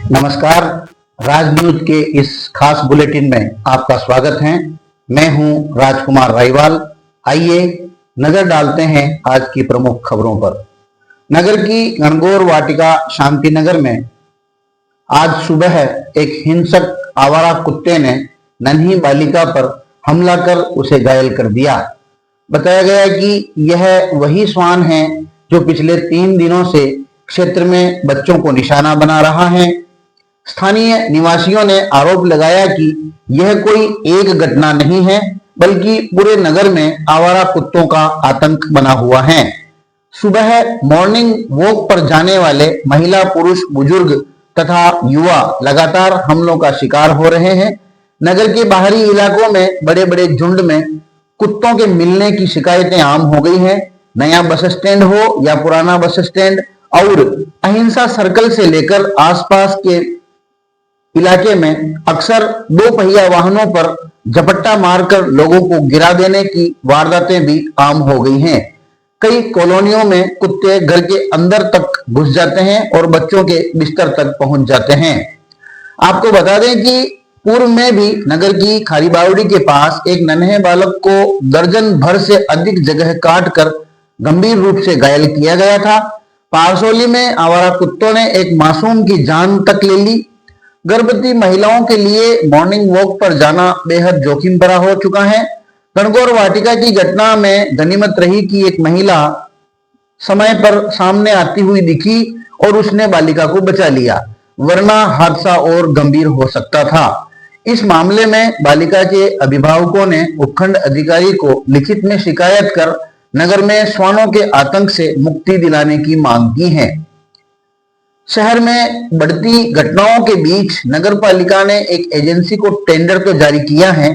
नमस्कार। राज न्यूज के इस खास बुलेटिन में आपका स्वागत है। मैं हूं राजकुमार रायवाल। आइए नजर डालते हैं आज की प्रमुख खबरों पर। नगर की गणगौर वाटिका शांति नगर में आज सुबह एक हिंसक आवारा कुत्ते ने नन्ही बालिका पर हमला कर उसे घायल कर दिया। बताया गया कि यह वही श्वान है जो पिछले 3 दिनों से क्षेत्र में बच्चों को निशाना बना रहा है। स्थानीय निवासियों ने आरोप लगाया कि यह कोई एक घटना नहीं है, बल्कि पूरे नगर में आवारा कुत्तों का आतंक बना हुआ है। सुबह मॉर्निंग वॉक पर जाने वाले महिला, पुरुष, बुजुर्ग तथा युवा लगातार हमलों का शिकार हो रहे हैं। नगर के बाहरी इलाकों में बड़े बड़े झुंड में कुत्तों के मिलने की शिकायतें आम हो गई हैं। नया बस स्टैंड हो या पुराना बस स्टैंड और अहिंसा सर्कल से लेकर आसपास के इलाके में अक्सर 2 पहिया वाहनों पर झपट्टा मारकर लोगों को गिरा देने की वारदातें भी आम हो गई हैं। कई कॉलोनियों में कुत्ते घर के अंदर तक घुस जाते हैं और बच्चों के बिस्तर तक पहुंच जाते हैं। आपको बता दें कि पूर्व में भी नगर की खारी बावड़ी के पास एक नन्हे बालक को दर्जन भर से अधिक जगह काट कर गंभीर रूप से घायल किया गया था। पारसोली में आवारा कुत्तों ने एक मासूम की जान तक ले ली। गर्भवती महिलाओं के लिए मॉर्निंग वॉक पर जाना बेहद जोखिम भरा हो चुका है। गणगौर वाटिका की घटना में गनीमत रही कि एक महिला समय पर सामने आती हुई दिखी और उसने बालिका को बचा लिया, वरना हादसा और गंभीर हो सकता था। इस मामले में बालिका के अभिभावकों ने उपखंड अधिकारी को लिखित में शिकायत कर नगर में श्वानों के आतंक से मुक्ति दिलाने की मांग की है। शहर में बढ़ती घटनाओं के बीच नगर पालिका ने एक एजेंसी को टेंडर तो जारी किया है,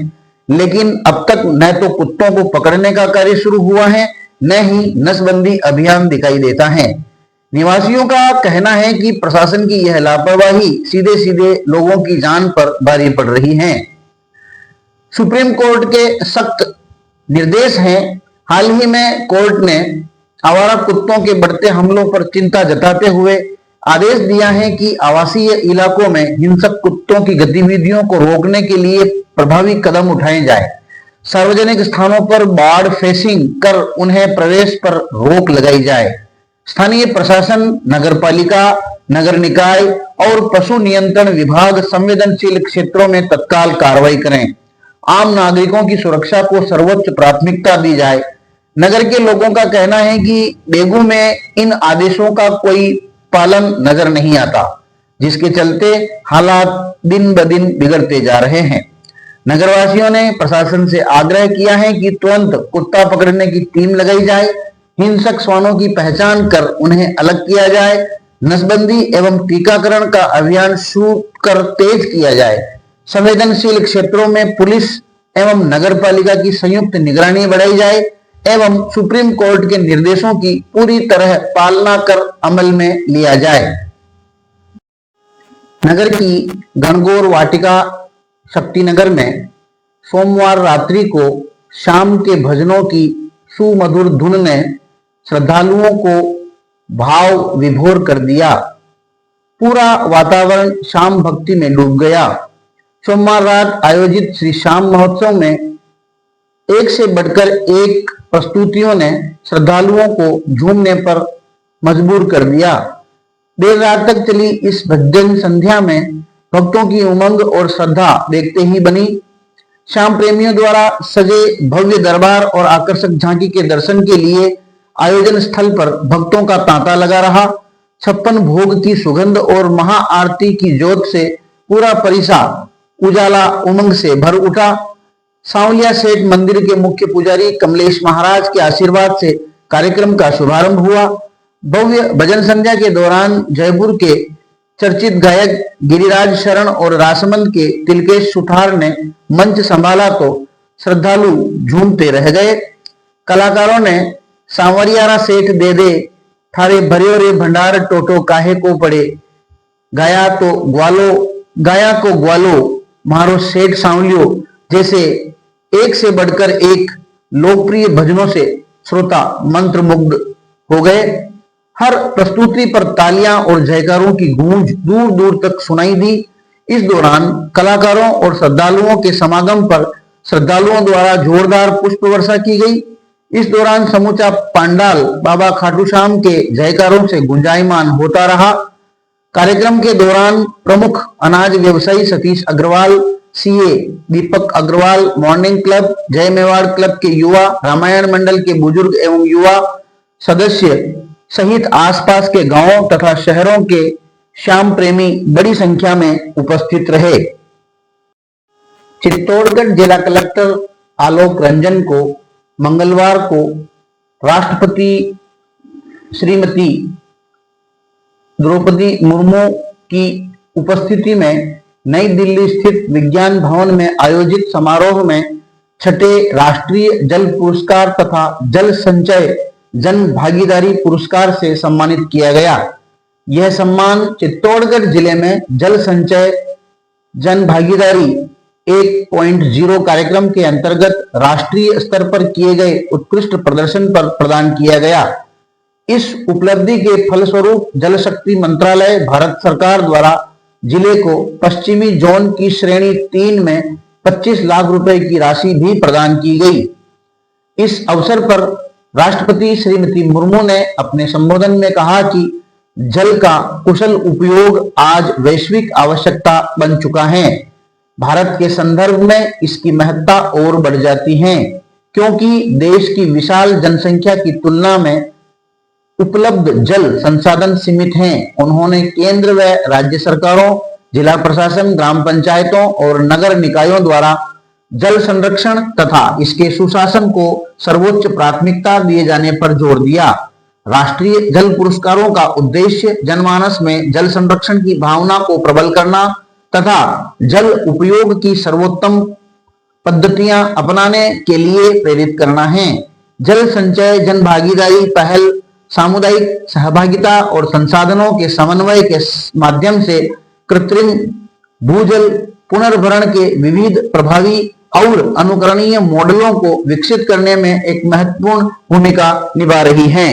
लेकिन अब तक न तो कुत्तों को पकड़ने का कार्य शुरू हुआ है, न ही नसबंदी अभियान दिखाई देता है। निवासियों का कहना है कि प्रशासन की यह लापरवाही सीधे सीधे लोगों की जान पर भारी पड़ रही है। सुप्रीम कोर्ट के सख्त निर्देश हैं। हाल ही में कोर्ट ने आवारा कुत्तों के बढ़ते हमलों पर चिंता जताते हुए आदेश दिया है कि आवासीय इलाकों में हिंसक कुत्तों की गतिविधियों को रोकने के लिए प्रभावी कदम उठाए जाए। सार्वजनिक स्थानों पर बाड़ फेंसिंग कर उन्हें प्रवेश पर रोक लगाई जाए। स्थानीय प्रशासन, नगरपालिका, नगर निकाय और पशु नियंत्रण विभाग संवेदनशील क्षेत्रों में तत्काल कार्रवाई करें। आम नागरिकों की सुरक्षा को सर्वोच्च प्राथमिकता दी जाए। नगर के लोगों का कहना है कि बेगू में इन आदेशों का कोई पालन नजर नहीं आता, जिसके चलते हालात दिन ब दिन बिगड़ते जा रहे हैं। नगरवासियों ने प्रशासन से आग्रह किया है कि तुरंत कुत्ता पकड़ने की टीम लगाई जाए, हिंसक श्वानों की पहचान कर उन्हें अलग किया जाए, नसबंदी एवं टीकाकरण का अभियान शुरू कर तेज किया जाए। संवेदनशील क्षेत्रों में पुलिस एवं नगरपालिका की संयुक्त निगरानी बढ़ाई जाए एवं सुप्रीम कोर्ट के निर्देशों की पूरी तरह पालना कर अमल में लिया जाए। नगर की गणगौर वाटिका शक्तिनगर में सोमवार रात्रि को शाम के भजनों की सुमधुर धुन ने श्रद्धालुओं को भाव विभोर कर दिया। पूरा वातावरण शाम भक्ति में डूब गया। सोमवार रात आयोजित श्री शाम महोत्सव में एक से बढ़कर एक प्रस्तुतियों ने श्रद्धालुओं को झूमने पर मजबूर कर दिया। देर रात तक चली इस भजन संध्या में भक्तों की उमंग और श्रद्धा देखते ही बनी। शाम प्रेमियों द्वारा सजे भव्य दरबार और आकर्षक झांकी के दर्शन के लिए आयोजन स्थल पर भक्तों का तांता लगा रहा। 56 भोग की सुगंध और महाआरती की जोत से पूरा परिसर उजाला उमंग से भर उठा। सांवलिया सेठ मंदिर के मुख्य पुजारी कमलेश महाराज के आशीर्वाद से कार्यक्रम का शुभारंभ हुआ। भव्य भजन संध्या के दौरान जयपुर के चर्चित गायक गिरिराज शरण और रासमंद के तिलकेश सुथार ने मंच संभाला तो श्रद्धालु झूमते रह गए। कलाकारों ने सांवरियारा सेठ दे दे थारे भरियो रे भंडार टोटो काहे को पड़े, गाया को ग्वालो मारो सेठ सांवलियो जैसे एक से बढ़कर एक लोकप्रिय भजनों से श्रोता मंत्रमुग्ध हो गए। हर प्रस्तुति पर तालियां और जयकारों की गूंज दूर दूर तक सुनाई दी। इस दौरान कलाकारों और श्रद्धालुओं के समागम पर श्रद्धालुओं द्वारा जोरदार पुष्प वर्षा की गई। इस दौरान समूचा पंडाल बाबा खाटू श्याम के जयकारों से गुंजायमान होता रहा। कार्यक्रम के दौरान प्रमुख अनाज व्यवसायी सतीश अग्रवाल, सीए दीपक अग्रवाल, मॉर्निंग क्लब, जय मेवाड़ क्लब के युवा, रामायण मंडल के बुजुर्ग एवं युवा सदस्य सहित आसपास के गांवों तथा शहरों के श्याम प्रेमी बड़ी संख्या में उपस्थित रहे। चित्तौड़गढ़ जिला कलेक्टर आलोक रंजन को मंगलवार को राष्ट्रपति श्रीमती द्रौपदी मुर्मू की उपस्थिति में नई दिल्ली स्थित विज्ञान भवन में आयोजित समारोह में छठे राष्ट्रीय जल पुरस्कार तथा जल संचय जन भागीदारी पुरस्कार से सम्मानित किया गया। यह सम्मान चित्तौड़गढ़ जिले में जल संचय जन भागीदारी 1.0 कार्यक्रम के अंतर्गत राष्ट्रीय स्तर पर किए गए उत्कृष्ट प्रदर्शन पर प्रदान किया गया। इस उपलब्धि के फलस्वरूप जल शक्ति मंत्रालय भारत सरकार द्वारा जिले को पश्चिमी जोन की श्रेणी 3 में 25 लाख रुपए की राशि भी प्रदान की गई। इस अवसर पर राष्ट्रपति श्रीमती मुर्मू ने अपने संबोधन में कहा कि जल का कुशल उपयोग आज वैश्विक आवश्यकता बन चुका है। भारत के संदर्भ में इसकी महत्ता और बढ़ जाती है, क्योंकि देश की विशाल जनसंख्या की तुलना में उपलब्ध जल संसाधन सीमित हैं। उन्होंने केंद्र व राज्य सरकारों, जिला प्रशासन, ग्राम पंचायतों और नगर निकायों द्वारा जल संरक्षण तथा इसके सुशासन को सर्वोच्च प्राथमिकता दिए जाने पर जोर दिया। राष्ट्रीय जल पुरस्कारों का उद्देश्य जनमानस में जल संरक्षण की भावना को प्रबल करना तथा जल उपयोग की सर्वोत्तम पद्धतियां अपनाने के लिए प्रेरित करना है। जल संचय जन भागीदारी पहल सामुदायिक सहभागिता और संसाधनों के समन्वय के माध्यम से कृत्रिम भूजल पुनर्भरण के विविध प्रभावी और अनुकरणीय मॉडलों को विकसित करने में एक महत्वपूर्ण भूमिका निभा रही है।